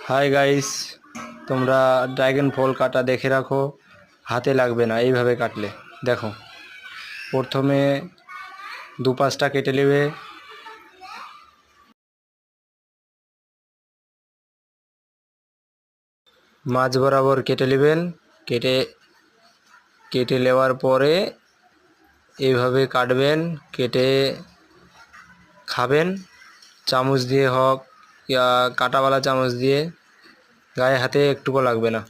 Hi guys, তোমরা dragon ফল কাটা দেখে রাখো, হাতে লাগবে না এইভাবে কাটলে। দেখো, প্রথমে দুপাশটা কেটে নেবে, মাঝ বরাবর কেটে নেবেন। কেটে কেটে নেওয়ার পরে এইভাবে কাটবেন, কেটে খাবেন চামচ দিয়ে হোক ইয়া কাঁটাওয়ালা চামচ দিয়ে, গায়ে হাতে একটুকু লাগবে না।